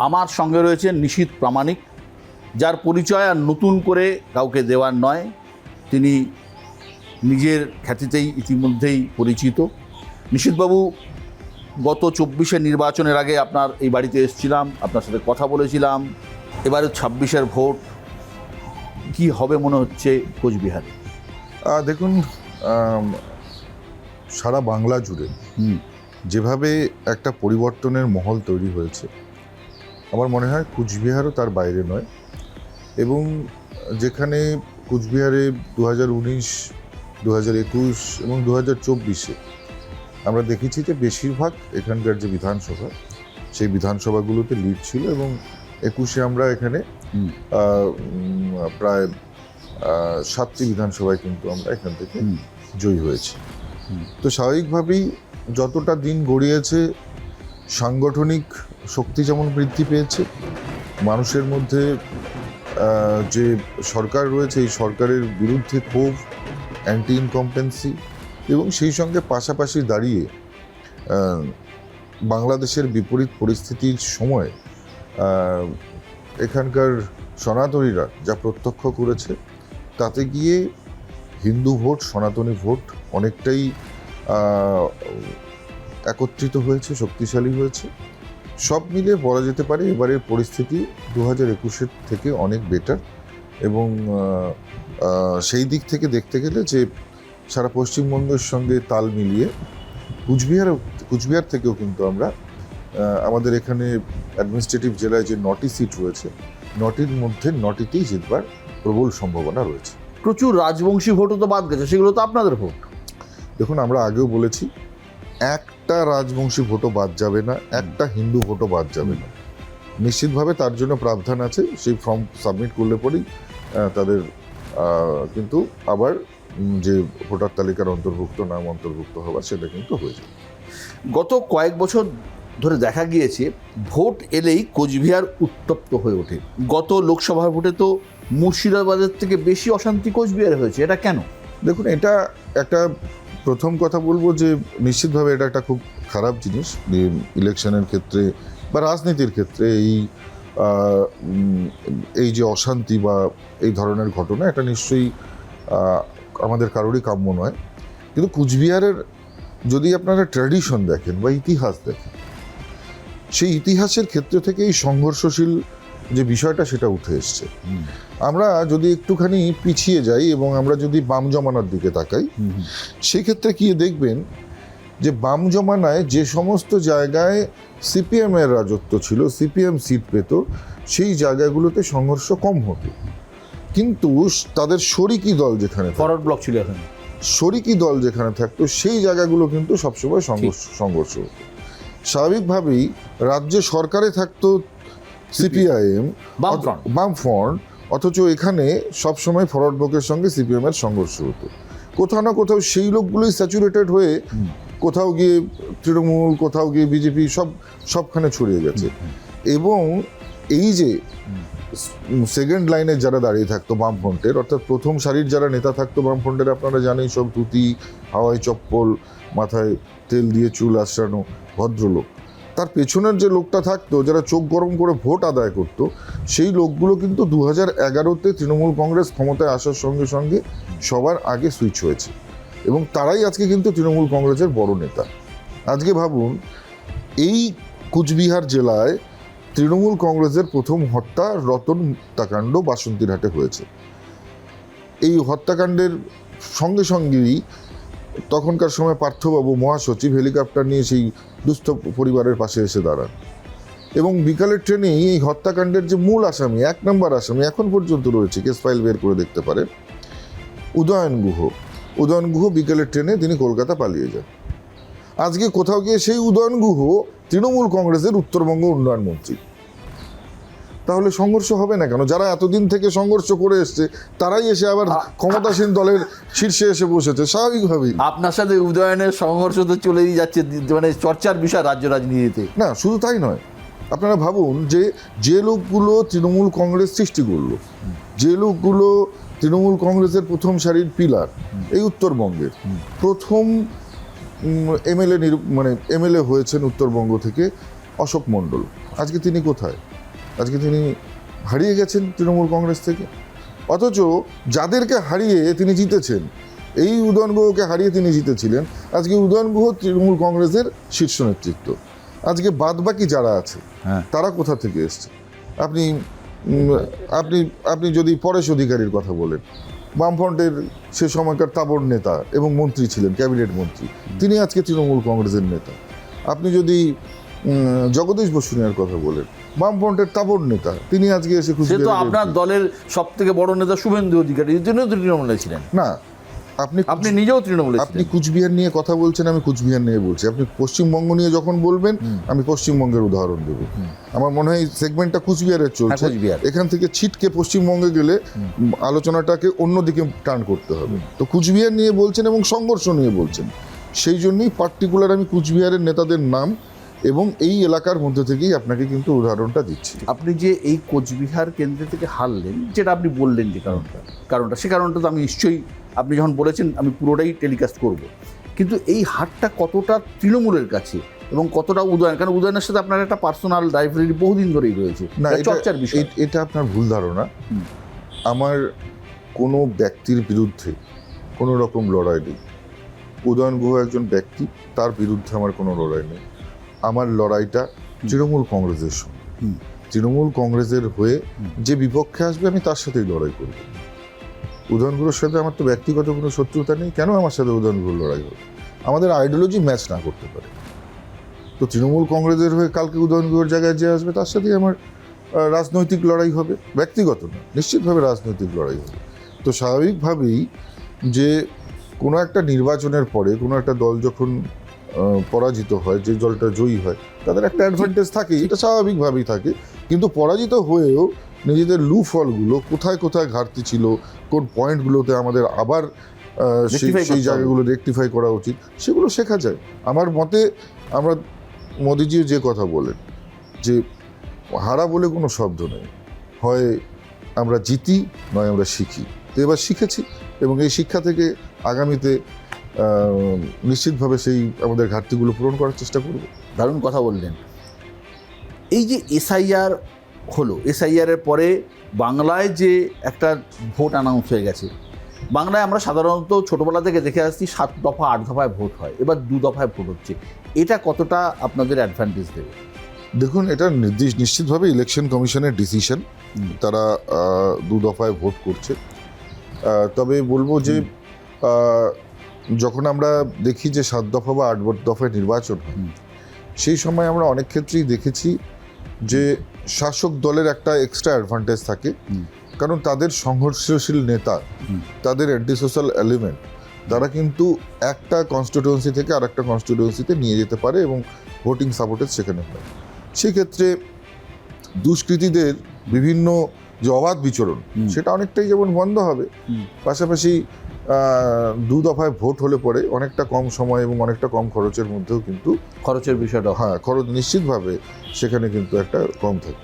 আমার সঙ্গে রয়েছেন নিশীথ প্রামাণিক, যার পরিচয় আর নতুন করে কাউকে দেওয়ার নয়। তিনি নিজের খ্যাতিতেই ইতিমধ্যেই পরিচিত। নিশীথবাবু, গত 24-এর নির্বাচনের আগে আপনার এই বাড়িতে এসেছিলাম, আপনার সাথে কথা বলেছিলাম। এবারে 26-এর ভোট, কি হবে মনে হচ্ছে কোচবিহারে? দেখুন, সারা বাংলা জুড়ে যেভাবে একটা পরিবর্তনের মহল তৈরি হয়েছে, আমার মনে হয় কুচবিহারও তার বাইরে নয়। এবং যেখানে কুচবিহারে 2019, 2021 এবং 2024-এ আমরা দেখেছি যে বেশিরভাগ এখানকার যে বিধানসভা, সেই বিধানসভাগুলোতে লিড ছিল, এবং 21-এ আমরা এখানে প্রায় 7টি বিধানসভায় কিন্তু আমরা এখান থেকে জয়ী হয়েছি। তো স্বাভাবিকভাবেই যতটা দিন গড়িয়েছে, সাংগঠনিক শক্তি যেমন বৃদ্ধি পেয়েছে, মানুষের মধ্যে যে সরকার রয়েছে এই সরকারের বিরুদ্ধে ক্ষোভ, অ্যান্টি ইনকম্পেন্সি, এবং সেই সঙ্গে পাশাপাশি দাঁড়িয়ে বাংলাদেশের বিপরীত পরিস্থিতির সময় এখানকার সনাতনীরা যা প্রত্যক্ষ করেছে, তাতে গিয়ে হিন্দু ভোট, সনাতনী ভোট অনেকটাই একত্রিত হয়েছে, শক্তিশালী হয়েছে। সব মিলে বলা যেতে পারে এবারের পরিস্থিতি 2021-এর থেকে অনেক বেটার। এবং সেই দিক থেকে দেখতে গেলে যে সারা পশ্চিমবঙ্গের সঙ্গে তাল মিলিয়ে কুচবিহার থেকেও কিন্তু আমরা আমাদের এখানে অ্যাডমিনিস্ট্রেটিভ জেলায় যে 9টি সিট রয়েছে, 9টির মধ্যে 9টিতেই জিতবার প্রবল সম্ভাবনা রয়েছে। প্রচুর রাজবংশী ভোটও তো বাদ গেছে, সেগুলো তো আপনাদের ভোট। দেখুন, আমরা আগেও বলেছি, একটা রাজবংশী ভোটও বাদ যাবে না, একটা হিন্দু ভোটও বাদ যাবে না। নিশ্চিতভাবে তার জন্য প্রাবধান আছে। সেই ফর্ম সাবমিট করলে পরেই তাদের কিন্তু আবার যে ভোটার তালিকার নাম অন্তর্ভুক্ত হওয়ার, সেটা কিন্তু হয়ে যাবে। গত কয়েক বছর ধরে দেখা গিয়েছে ভোট এলেই কোচবিহার উত্তপ্ত হয়ে ওঠে। গত লোকসভা ভোটে তো মুর্শিদাবাদের থেকে বেশি অশান্তি কোচবিহারে হয়েছে, এটা কেন? দেখুন, এটা একটা প্রথম কথা বলবো যে নিশ্চিতভাবে এটা একটা খুব খারাপ জিনিস। ইলেকশনের ক্ষেত্রে বা রাজনীতির ক্ষেত্রে এই যে অশান্তি বা এই ধরনের ঘটনা, এটা নিশ্চয়ই আমাদের কারোরই কাম্য নয়। কিন্তু কুচবিহারের যদি আপনারা ট্র্যাডিশন দেখেন বা ইতিহাস দেখেন, সেই ইতিহাসের ক্ষেত্র থেকে এই সংঘর্ষশীল যে বিষয়টা, সেটা উঠে এসছে। আমরা যদি একটুখানি পিছিয়ে যাই এবং আমরা যদি বাম জমানার দিকে তাকাই, সেক্ষেত্রে কি দেখবেন যে বাম জমানায় যে সমস্ত জায়গায় সিপিএমের রাজত্ব ছিল, সিপিএম সিট পেত, সেই জায়গাগুলোতে সংঘর্ষ কম হতো। কিন্তু তাদের শরিকি দল যেখানে, ফরওয়ার্ড ব্লক ছিল এখানে, শরিকি দল যেখানে থাকতো, সেই জায়গাগুলো কিন্তু সবসময় সংঘর্ষ হতো। স্বাভাবিকভাবেই রাজ্য সরকারে থাকতো সিপিআইএম, বামফ্রন্ট, অথচ এখানে সবসময় ফরওয়ার্ড ব্লকের সঙ্গে সিপিএমের সংঘর্ষ হতো। কোথাও না কোথাও সেই লোকগুলোই স্যাচুরেটেড হয়ে কোথাও গিয়ে তৃণমূল, কোথাও গিয়ে বিজেপি, সবখানে ছড়িয়ে গেছে। এবং এই যে সেকেন্ড লাইনের যারা দাঁড়িয়ে থাকতো বামফ্রন্টের, অর্থাৎ প্রথম সারির যারা নেতা থাকতো বামফ্রন্টের, আপনারা জানেন, সব ধুতি, হাওয়াই চপ্পল, মাথায় তেল দিয়ে চুল আশ্রানো ভদ্রলোক, তার পেছনের যে লোকটা থাকতো, যারা চোখ গরম করে ভোট আদায় করতো, সেই লোকগুলো কিন্তু 2011-তে তৃণমূল কংগ্রেস ক্ষমতায় আসার সঙ্গে সঙ্গে সবার আগে সুইচ হয়েছে, এবং তারাই আজকে কিন্তু তৃণমূল কংগ্রেসের বড় নেতা। আজকে ভাবুন, এই কুচবিহার জেলায় তৃণমূল কংগ্রেসের প্রথম হত্যা রতন হত্যাকাণ্ড বাসন্তীরহাটে হয়েছে। এই হত্যাকাণ্ডের সঙ্গে সঙ্গেই তখনকার সময় পার্থবাবু মহাসচিব হেলিকপ্টার নিয়ে সেই দুস্থ পরিবারের পাশে এসে দাঁড়ান, এবং বিকালের ট্রেনেই এই হত্যাকাণ্ডের যে মূল আসামি, 1 নম্বর আসামি, এখন পর্যন্ত রয়েছে, কেস ফাইল বের করে দেখতে পারেন, উদয়ন গুহ বিকালের ট্রেনে তিনি কলকাতা পালিয়ে যান। আজকে কোথাও গিয়ে সেই উদয়ন গুহ তৃণমূল কংগ্রেসের উত্তরবঙ্গ উন্নয়ন মন্ত্রী। তাহলে সংঘর্ষ হবে না কেন? যারা এতদিন থেকে সংঘর্ষ করে এসছে, তারাই এসে আবার ক্ষমতাসীন দলের শীর্ষে এসে বসেছে। স্বাভাবিকভাবেই আপনার সাথে উদয়নের সংঘর্ষ তো চলেই যাচ্ছে, মানে চর্চার বিষয় রাজ্য রাজনীতিতে। না, শুধু তাই নয়, আপনারা ভাবুন যে লোকগুলো তৃণমূল কংগ্রেস সৃষ্টি করলো, যে লোকগুলো তৃণমূল কংগ্রেসের প্রথম সারির পিলার, এই উত্তরবঙ্গের প্রথম এমএলএ হয়েছেন উত্তরবঙ্গ থেকে অশোক মণ্ডল, আজকে তিনি কোথায়? আজকে তিনি হারিয়ে গেছেন তৃণমূল কংগ্রেস থেকে। অথচ যাদেরকে হারিয়ে তিনি জিতেছেন, এই উদয়ন গুহকে হারিয়ে তিনি জিতেছিলেন, আজকে উদয়ন গুহ তৃণমূল কংগ্রেসের শীর্ষ নেতৃত্ব। আজকে বাদবাকি যারা আছে তারা কোথা থেকে এসছে? আপনি আপনি আপনি যদি পরেশ অধিকারীর কথা বলেন, বামফ্রন্টের সে সময়কার তাবর নেতা এবং মন্ত্রী ছিলেন, ক্যাবিনেট মন্ত্রী, তিনি আজকে তৃণমূল কংগ্রেসের নেতা। আপনি যদি জগদীশ বসুনিয়ার কথা বলেন, বামফ্রন্টের তাবর নেতা, তিনি আজকে এসে সে তো আপনার দলের সব থেকে বড় নেতা শুভেন্দু অধিকারী, এর জন্য তো তৃণমূলে ছিলেন না। আপনি নিজেও তৃণমূলে আপনি কুচবিহার নিয়ে কথা বলছেন, আমি কুচবিহার নিয়ে বলছি। আপনি পশ্চিমবঙ্গ নিয়ে যখন বলবেন, আমি পশ্চিমবঙ্গের উদাহরণ দেব। আমার মনে হয় সেগমেন্টটা কুচবিহারের চলছে, এখান থেকে ছিটকে পশ্চিমবঙ্গে গেলে আলোচনাটাকে অন্যদিকে টার্ন করতে হবে। তো কুচবিহার নিয়ে বলছেন এবং সংঘর্ষ নিয়ে বলছেন, সেই জন্যই পার্টিকুলার আমি কুচবিহারের নেতাদের নাম এবং এই এলাকার মধ্যে থেকেই আপনাকে কিন্তু উদাহরণটা দিচ্ছি। আপনি যে এই কোচবিহার কেন্দ্র থেকে হারলেন, যেটা আপনি বললেন যে কারণটা সে কারণটা তো আমি নিশ্চয়ই, আপনি যখন বলেছেন আমি পুরোটাই টেলিকাস্ট করব, কিন্তু এই হারটা কতটা তৃণমূলের কাছে এবং কতটা উদয়ন, কারণ উদয়নের সাথে আপনার একটা পার্সোনাল রাইভালরি বহুদিন ধরেই রয়েছে, না চর্চার বিষয়। এটা আপনার ভুল ধারণা। আমার কোনো ব্যক্তির বিরুদ্ধে কোনো রকম লড়াই নেই। উদয়ন গুহ একজন ব্যক্তি, তার বিরুদ্ধে আমার কোনো লড়াই নেই। আমার লড়াইটা তৃণমূল কংগ্রেসের সঙ্গে। তৃণমূল কংগ্রেসের হয়ে যে বিপক্ষে আসবে আমি তার সাথেই লড়াই করব। উদয়ন গুহর সাথে আমার তো ব্যক্তিগত কোনো শত্রুতা নেই, কেন আমার সাথে উদয়ন গুহর লড়াই হবে? আমাদের আইডিওলজি ম্যাচ না করতে পারে। তো তৃণমূল কংগ্রেসের হয়ে কালকে উদয়ন গুহর জায়গায় যে আসবে তার সাথেই আমার রাজনৈতিক লড়াই হবে, ব্যক্তিগত না, নিশ্চিতভাবে রাজনৈতিক লড়াই হবে। তো স্বাভাবিকভাবেই যে কোনো একটা নির্বাচনের পরে কোনো একটা দল যখন পরাজিত হয়, যে দলটা জয়ী হয়, তাদের একটা অ্যাডভান্টেজ থাকে, এটা স্বাভাবিকভাবেই থাকে। কিন্তু পরাজিত হয়েও নিজেদের লুফলগুলো, কোথায় কোথায় ঘাটতি ছিল, কোন পয়েন্টগুলোতে আমাদের আবার সেই জায়গাগুলো রেকটিফাই করা উচিত, সেগুলো শেখা যায়। আমার মতে আমরা মোদিজিও যে কথা বলেন যে হারা বলে কোনো শব্দ নেই, হয় আমরা জিতি নয় আমরা শিখি। তো এবার শিখেছি এবং এই শিক্ষা থেকে আগামীতে নিশ্চিতভাবে সেই আমাদের ঘাটতিগুলো পূরণ করার চেষ্টা করব। দারুণ কথা বললেন। এই যে এসআইআর হলো, এসআইআরের পরে বাংলায় যে একটা ভোট অ্যানাউন্স হয়ে গেছে, বাংলায় আমরা সাধারণত ছোটোবেলা থেকে দেখে আসছি 7 দফা 8 দফায় ভোট হয়, এবার 2 দফায় ভোট হচ্ছে, এটা কতটা আপনাদের অ্যাডভান্টেজ দেবে? দেখুন, এটা নিশ্চিতভাবে ইলেকশন কমিশনের ডিসিশন, তারা 2 দফায় ভোট করছে। তবে বলবো যে যখন আমরা দেখি যে 7 দফা বা 8 দফায় নির্বাচন হয়, সেই সময় আমরা অনেক ক্ষেত্রেই দেখেছি যে শাসক দলের একটা এক্সট্রা অ্যাডভান্টেজ থাকে, কারণ তাদের সংঘর্ষশীল নেতা, তাদের অ্যান্টি সোশ্যাল এলিমেন্ট, তারা কিন্তু একটা কনস্টিটিউয়েন্সি থেকে আর একটা কনস্টিটিউয়েন্সিতে নিয়ে যেতে পারে এবং ভোটিং সাপোর্টেজ সেখানে হয়। সেক্ষেত্রে দুষ্কৃতীদের বিভিন্ন যে অবাধ বিচরণ, সেটা অনেকটাই যেমন বন্ধ হবে, পাশাপাশি 2 দফায় ভোট হলে পরে অনেকটা কম সময় এবং অনেকটা কম খরচের মধ্যেও কিন্তু খরচের বিষয়টা, খরচ নিশ্চিতভাবে সেখানে কিন্তু একটা কম থাকে।